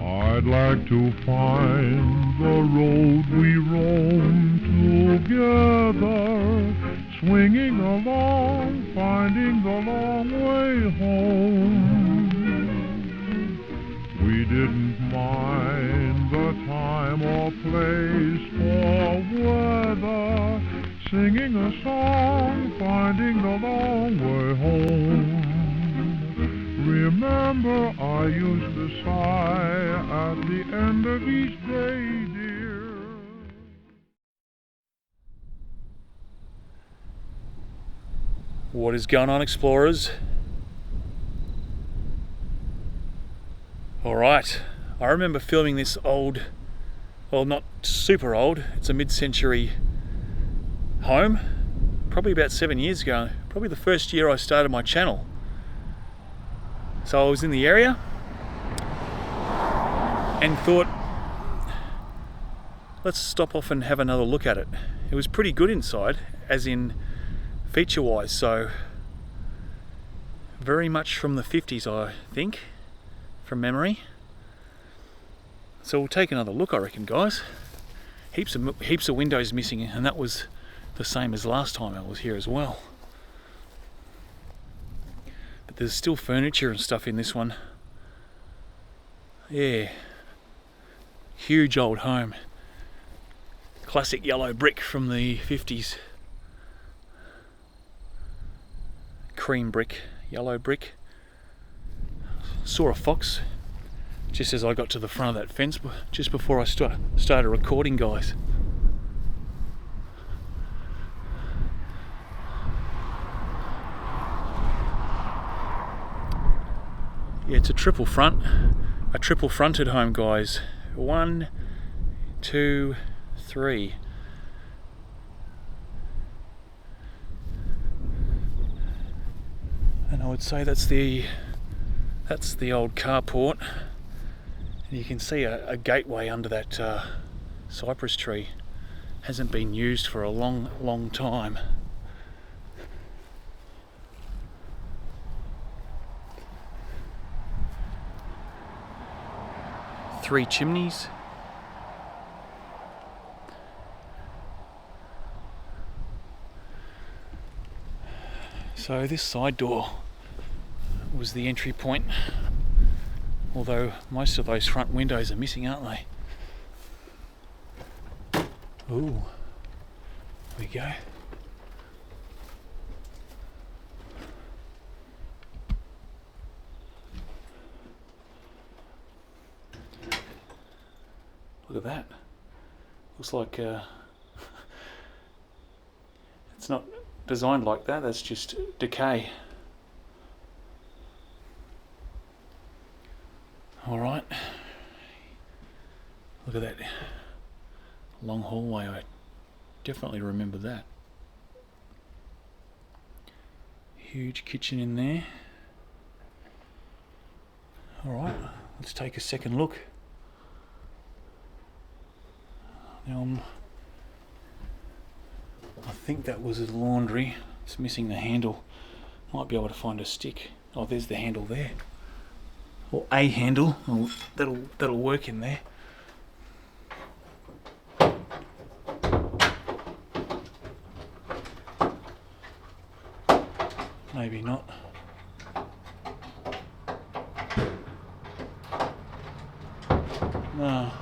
I'd like to find the road we roam together, swinging along, finding the long way home. We didn't mind the time or place or weather, singing a song, finding the long way home. Remember, I used to sigh at the end of each day, dear. What is going on, explorers? Alright, I remember filming this old, well, not super old, it's a mid-century home, probably about 7 years ago, probably the first year I started my channel. So I was in the area and thought, let's stop off and have another look at it. It was pretty good inside, as in feature-wise, so very much from the 50s, I think, from memory. So we'll take another look, I reckon, guys. Heaps of windows missing, and that was the same as last time I was here as well. But there's still furniture and stuff in this one. Yeah, huge old home. Classic yellow brick from the 50s. Cream brick, yellow brick. Saw a fox just as I got to the front of that fence, just before I started recording, guys. Yeah, it's a triple fronted home, guys. 1, 2, 3. And I would say that's the old carport. And you can see a gateway under that cypress tree. Hasn't been used for a long time. Three chimneys. So this side door was the entry point, although most of those front windows are missing, aren't they? Ooh, there we go. Look at that. Looks like it's not designed like that, that's just decay. Alright. Look at that long hallway, I definitely remember that. Huge kitchen in there. Alright, let's take a second look. Now, I think that was his laundry. It's missing the handle. Might be able to find a stick. Oh, there's the handle there. Or a handle. Oh, that'll work in there. Maybe not. No.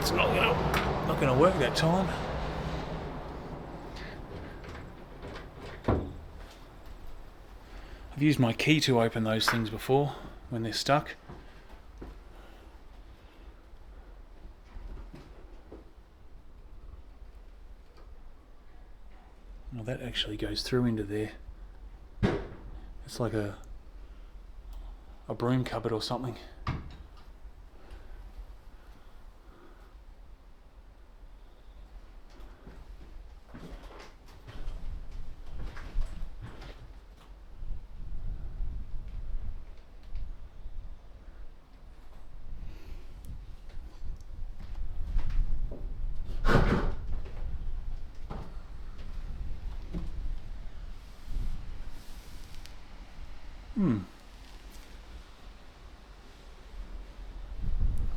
It's not gonna work that time. I've used my key to open those things before when they're stuck. Well, that actually goes through into there. It's like a broom cupboard or something.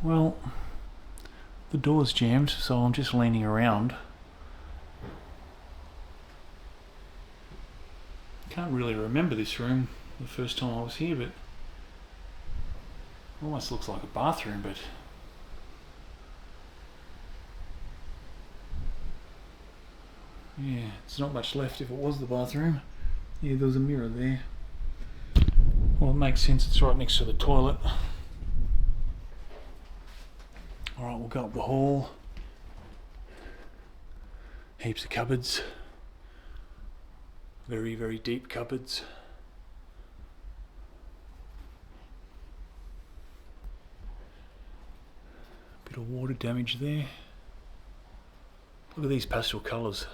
Well, the door's jammed, so I'm just leaning around. Can't really remember this room the first time I was here, but almost looks like a bathroom, but yeah, it's not much left if it was the bathroom. Yeah, there was a mirror there. Well, it makes sense, it's right next to the toilet. Alright, we'll go up the hall. Heaps of cupboards. Very, very deep cupboards. Bit of water damage there. Look at these pastel colours.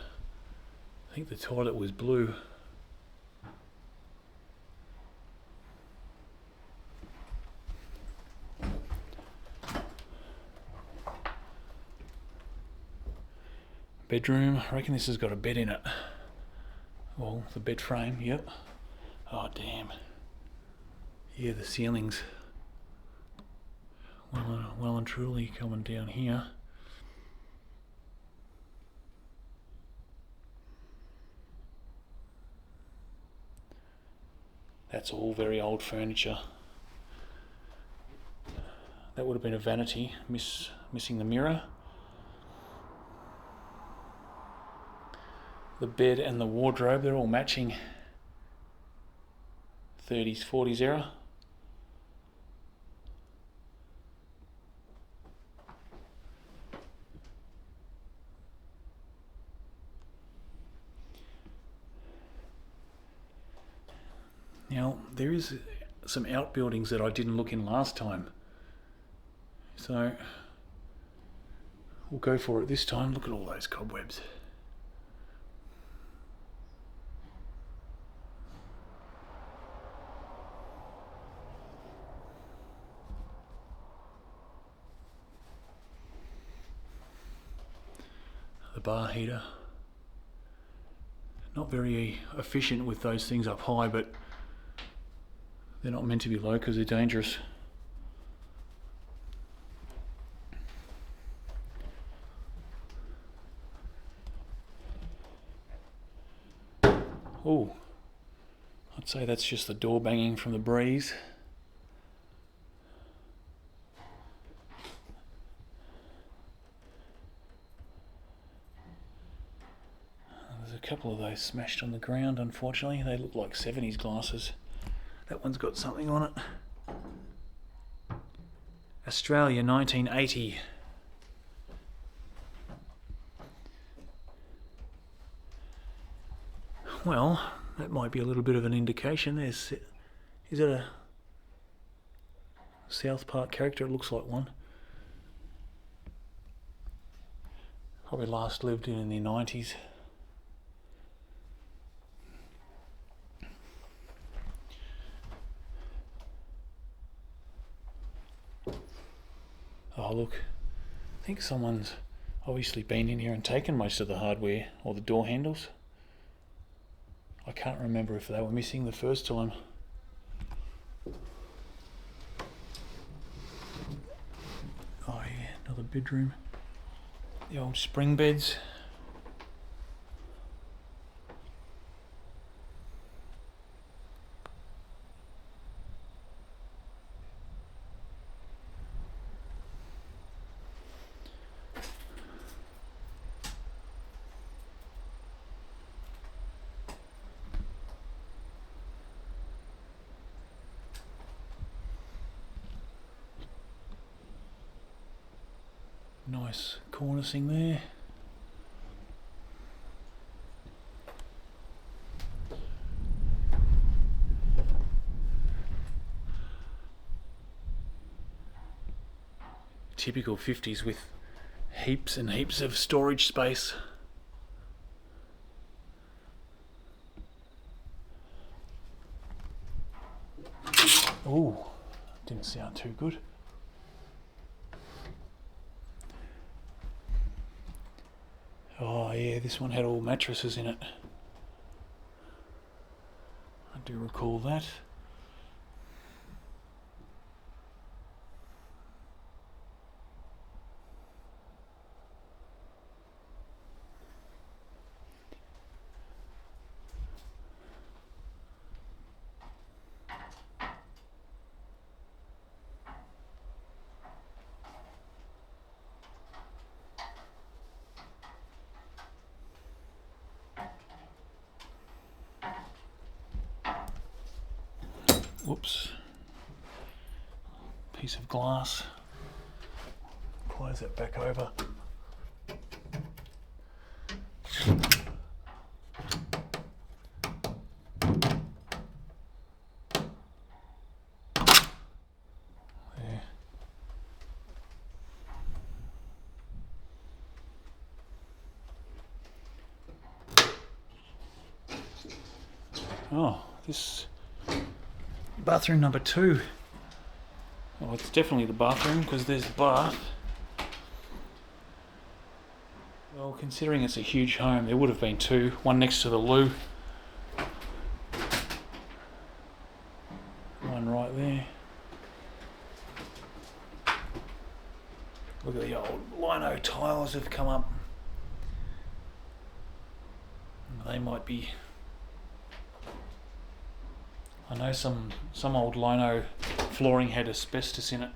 I think the toilet was blue. Bedroom, I reckon this has got a bed in it. Well, the bed frame, yep. Oh damn. Yeah, the ceiling's well and truly coming down here. That's all very old furniture. That would have been a vanity, missing the mirror. The bed and the wardrobe, they're all matching. 30s, 40s era. Now, there is some outbuildings that I didn't look in last time. So, we'll go for it this time. Look at all those cobwebs. The bar heater. Not very efficient with those things up high, but they're not meant to be low because they're dangerous. Oh, I'd say that's just the door banging from the breeze. There's a couple of those smashed on the ground, unfortunately. They look like 70s glasses. That one's got something on it. Australia, 1980. Well, that might be a little bit of an indication. Is it a South Park character? It looks like one. Probably last lived in the 90s. Oh look, I think someone's obviously been in here and taken most of the hardware or the door handles. I can't remember if they were missing the first time. Oh yeah, another bedroom. The old spring beds. Nice cornicing there. Typical 50s with heaps and heaps of storage space. Oh, didn't sound too good. Oh yeah, this one had all mattresses in it. I do recall that. Whoops. Piece of glass. Close that back over. There. Oh, this bathroom number 2. Oh, it's definitely the bathroom because there's the bath. Well, considering it's a huge home, there would have been 2. One next to the loo. One right there. Look at the old lino tiles have come up. They might be... I know some old lino flooring had asbestos in it.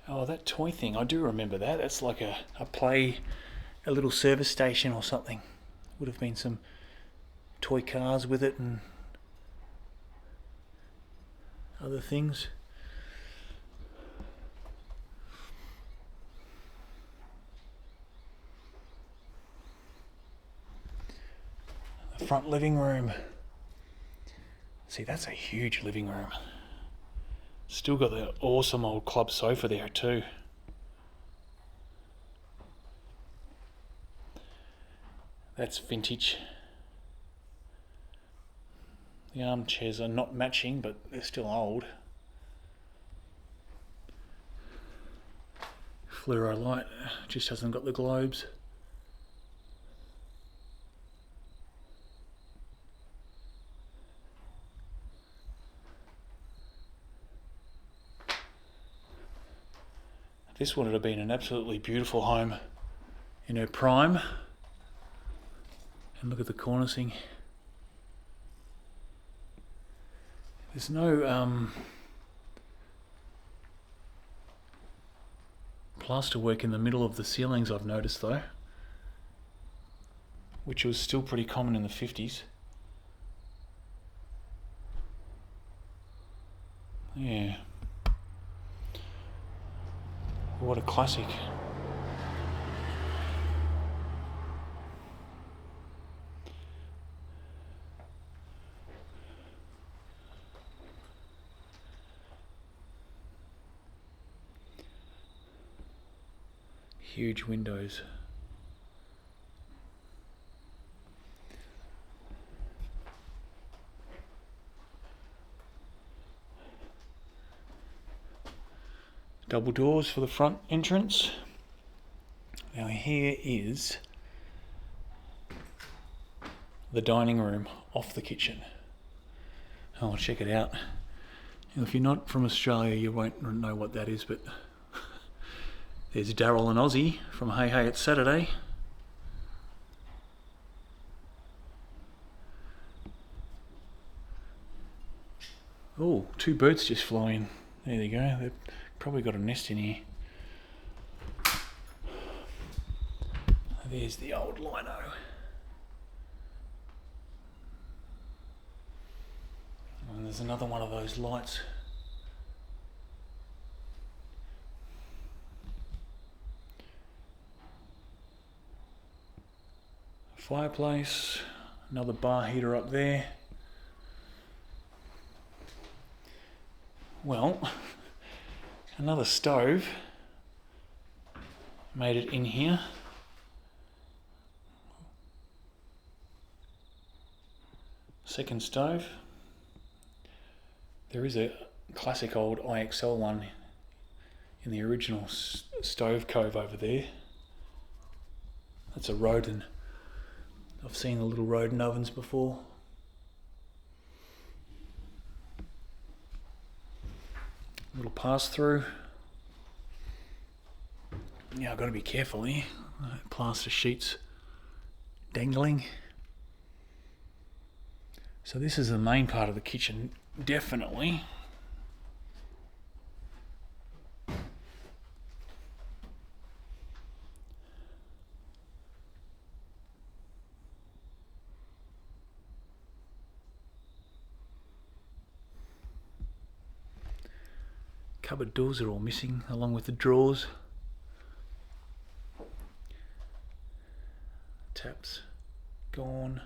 Oh, that toy thing, I do remember that. That's like a little service station or something. Would have been some toy cars with it and other things. The front living room. See, that's a huge living room. Still got the awesome old club sofa there too. That's vintage. The armchairs are not matching, but they're still old. Fluoro light just hasn't got the globes. This would have been an absolutely beautiful home in her prime. And look at the cornicing. There's no plaster work in the middle of the ceilings, I've noticed though, which was still pretty common in the 50s. Yeah. What a classic. Huge windows. Double doors for the front entrance. Now here is the dining room off the kitchen. Oh, check it out. If you're not from Australia, you won't know what that is, but there's Daryl and Ozzy from Hey Hey It's Saturday. Oh, 2 birds just flew in. There they go. They've probably got a nest in here. There's the old lino. And there's another one of those lights. Fireplace, another bar heater up there. Well, another stove made it in here. Second stove. There is a classic old IXL one in the original stove cove over there. That's a Rodin. I've seen the little Rodin ovens before. Little pass through. Yeah, I've got to be careful here. Plaster sheets dangling. So this is the main part of the kitchen, definitely. Cupboard doors are all missing, along with the drawers. Taps gone.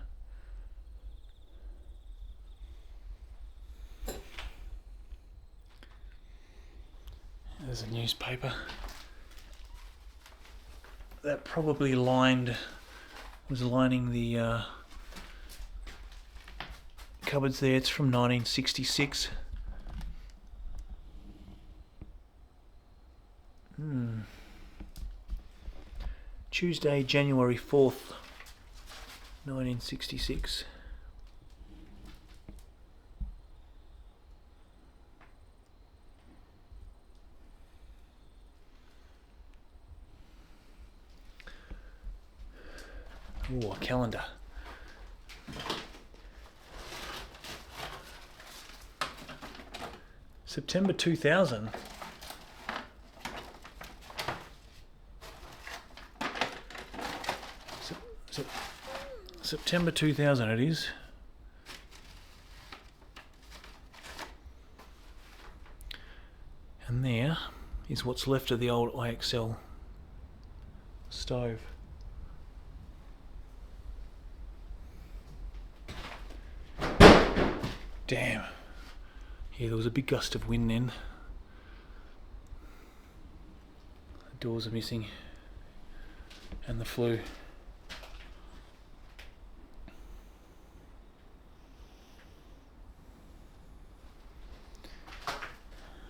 There's a newspaper. That probably was lining the cupboards there. It's from 1966. Tuesday, January 4th, 1966. Ooh, a calendar. September 2000. September 2000 it is. And there is what's left of the old IXL stove. Damn. Yeah, there was a big gust of wind then. The doors are missing. And the flue.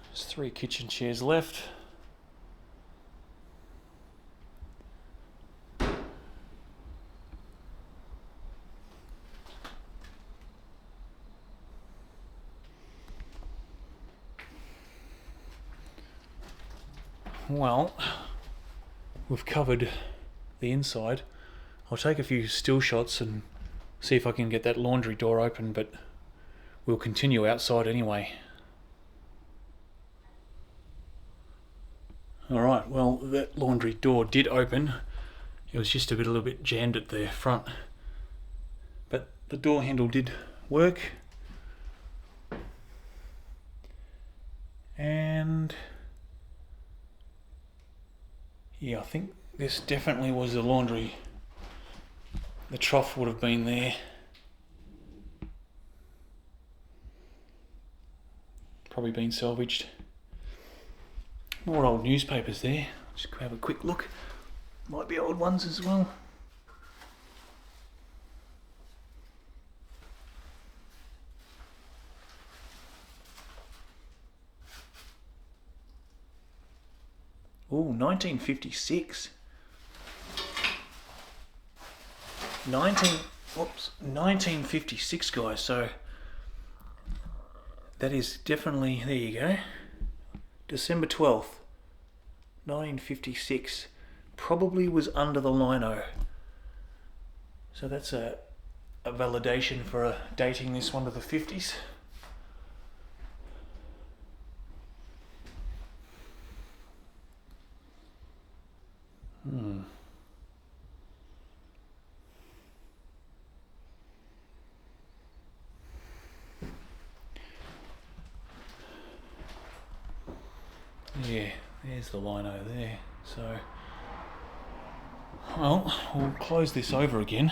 There's 3 kitchen chairs left. Well, we've covered the inside. I'll take a few still shots and see if I can get that laundry door open, but we'll continue outside anyway. Alright, well, that laundry door did open. It was just a little bit jammed at the front. But the door handle did work. And yeah, I think this definitely was the laundry. The trough would have been there. Probably been salvaged. More old newspapers there. Just have a quick look. Might be old ones as well. Ooh, 1956. 1956, guys. So that is definitely, there you go. December 12th, 1956. Probably was under the lino. So that's a validation for dating this one to the 50s. Yeah, there's the lino there. So, well, we'll close this over again.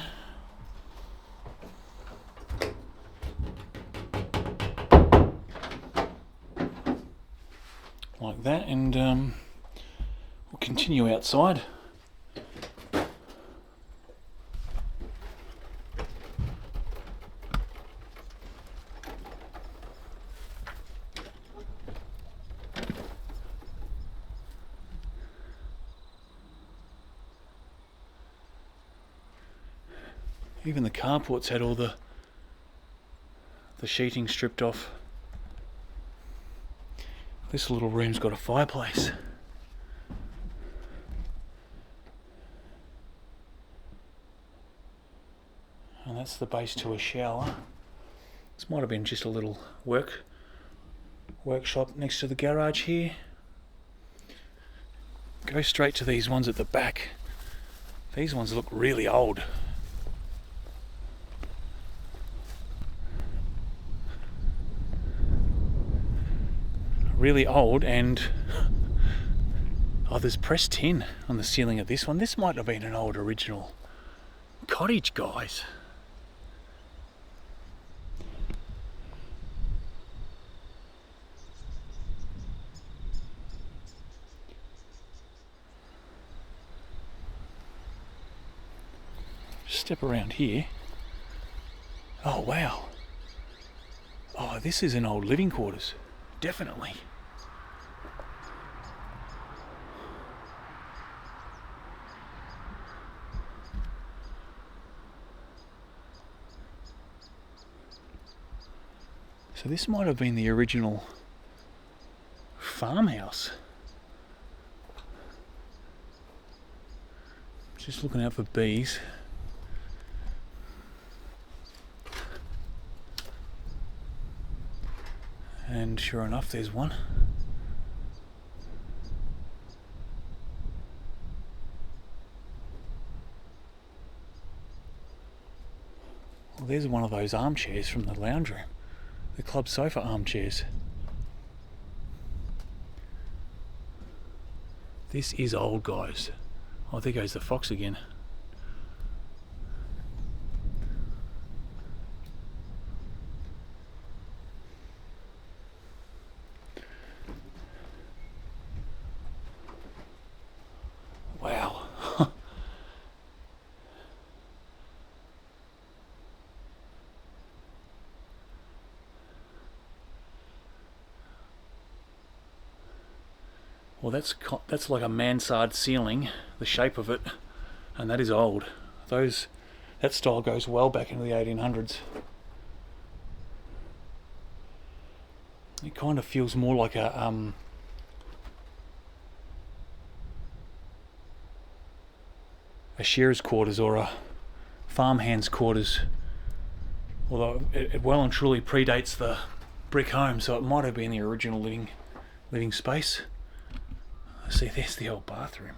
Like that, and we'll continue outside. Even the carports had all the sheeting stripped off. This little room's got a fireplace. that's the base to a shower. This might have been just a little workshop next to the garage here. Go straight to these ones at the back. These ones look really old. Really old, and oh, there's pressed tin on the ceiling of this one. This might have been an old original cottage, guys. Step around here. Oh wow. Oh, this is an old living quarters. Definitely. So this might have been the original farmhouse. Just looking out for bees. And sure enough, there's one. Well, there's one of those armchairs from the lounge room. The club sofa armchairs. This is old, guys. Oh, there goes the fox again. Wow. Well, that's like a mansard ceiling, the shape of it, and that is old. That style goes well back into the 1800s. It kind of feels more like a shearer's quarters or a farmhand's quarters, although it well and truly predates the brick home, so it might have been the original living space. See, there's the old bathroom.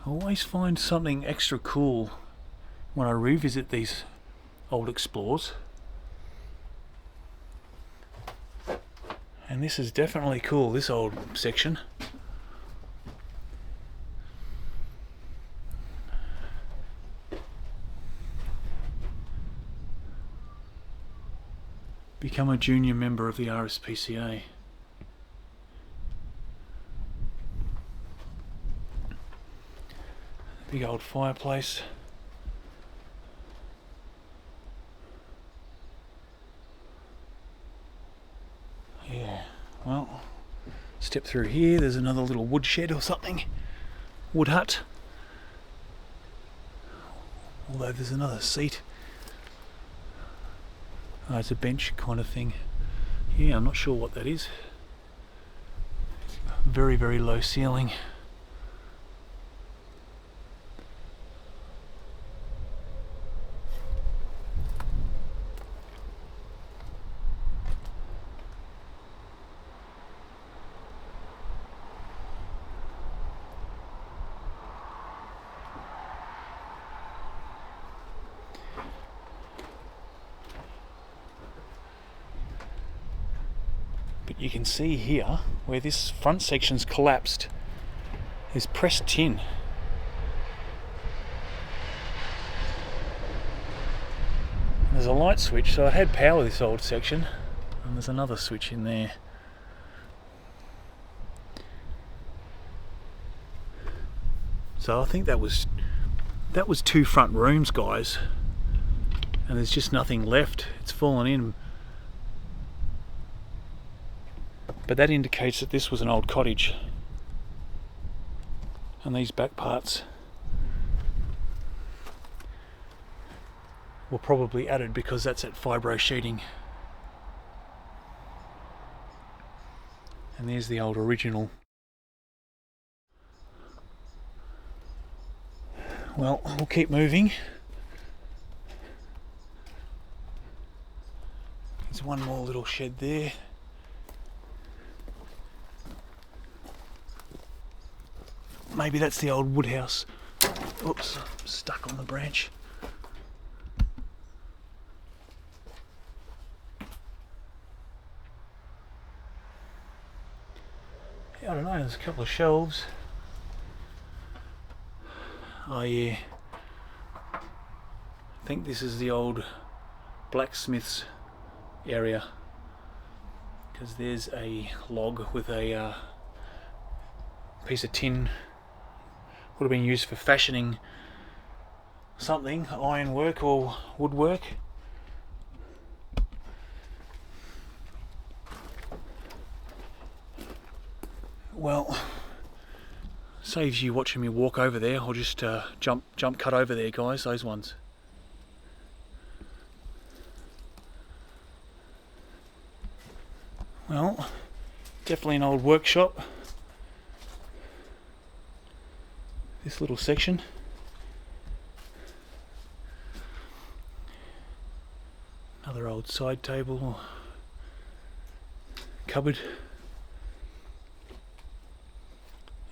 I always find something extra cool when I revisit these old explores. And this is definitely cool, this old section. Become a junior member of the RSPCA. Big old fireplace. Yeah, well, step through here, there's another little wood shed or something. Wood hut. Although there's another seat. Oh, it's a bench kind of thing. Yeah, I'm not sure what that is. Very, very low ceiling. You can see here where this front section's collapsed is pressed tin. And there's a light switch, so it had power this old section, and there's another switch in there. So I think that was two front rooms, guys, and there's just nothing left. It's fallen in. But that indicates that this was an old cottage. And these back parts were probably added because that's that fibro sheeting. And there's the old original. Well, we'll keep moving. There's one more little shed there. Maybe that's the old wood house. Oops, I'm stuck on the branch. Yeah, I don't know, there's a couple of shelves. Oh yeah. I think this is the old blacksmith's area. Because there's a log with a piece of tin. Would have been used for fashioning something, ironwork or woodwork. Well, saves you watching me walk over there. I'll just jump cut over there, guys, those ones. Well, definitely an old workshop. This little section. Another old side table, cupboard.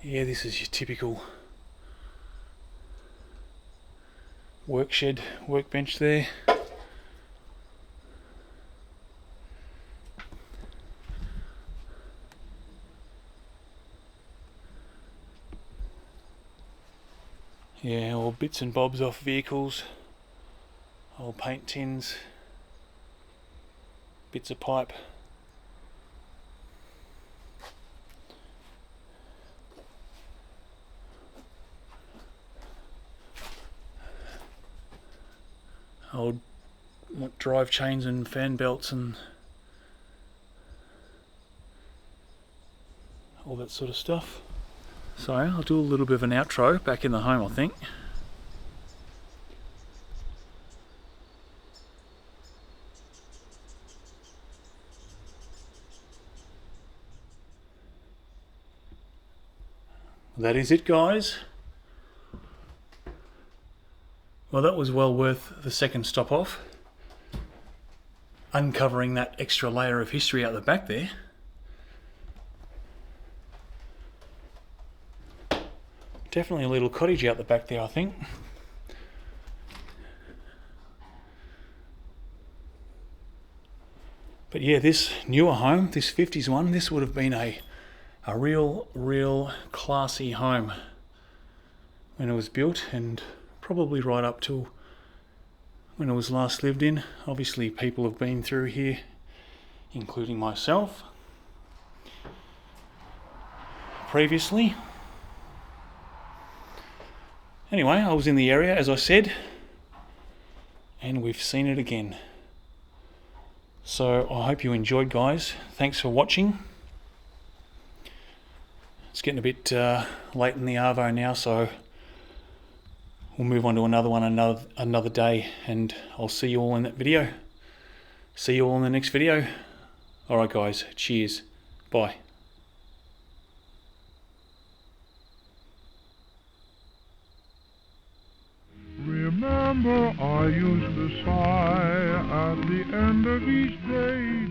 Yeah, this is your typical work shed, workbench there. Yeah, all bits and bobs off vehicles, old paint tins, bits of pipe. Old drive chains and fan belts and all that sort of stuff. So I'll do a little bit of an outro back in the home, I think. That is it, guys. Well, that was well worth the second stop off. Uncovering that extra layer of history out the back there. Definitely a little cottage out the back there, I think. But yeah, this newer home, this 50s one, this would have been a real classy home when it was built, and probably right up till when it was last lived in. Obviously people have been through here, including myself previously. Anyway, I was in the area, as I said, and we've seen it again. So I hope you enjoyed, guys. Thanks for watching. It's getting a bit late in the arvo now, so we'll move on to another one another day, and I'll see you all in that video. See you all in the next video. Alright guys, cheers. Bye. Remember, I used to sigh at the end of each day.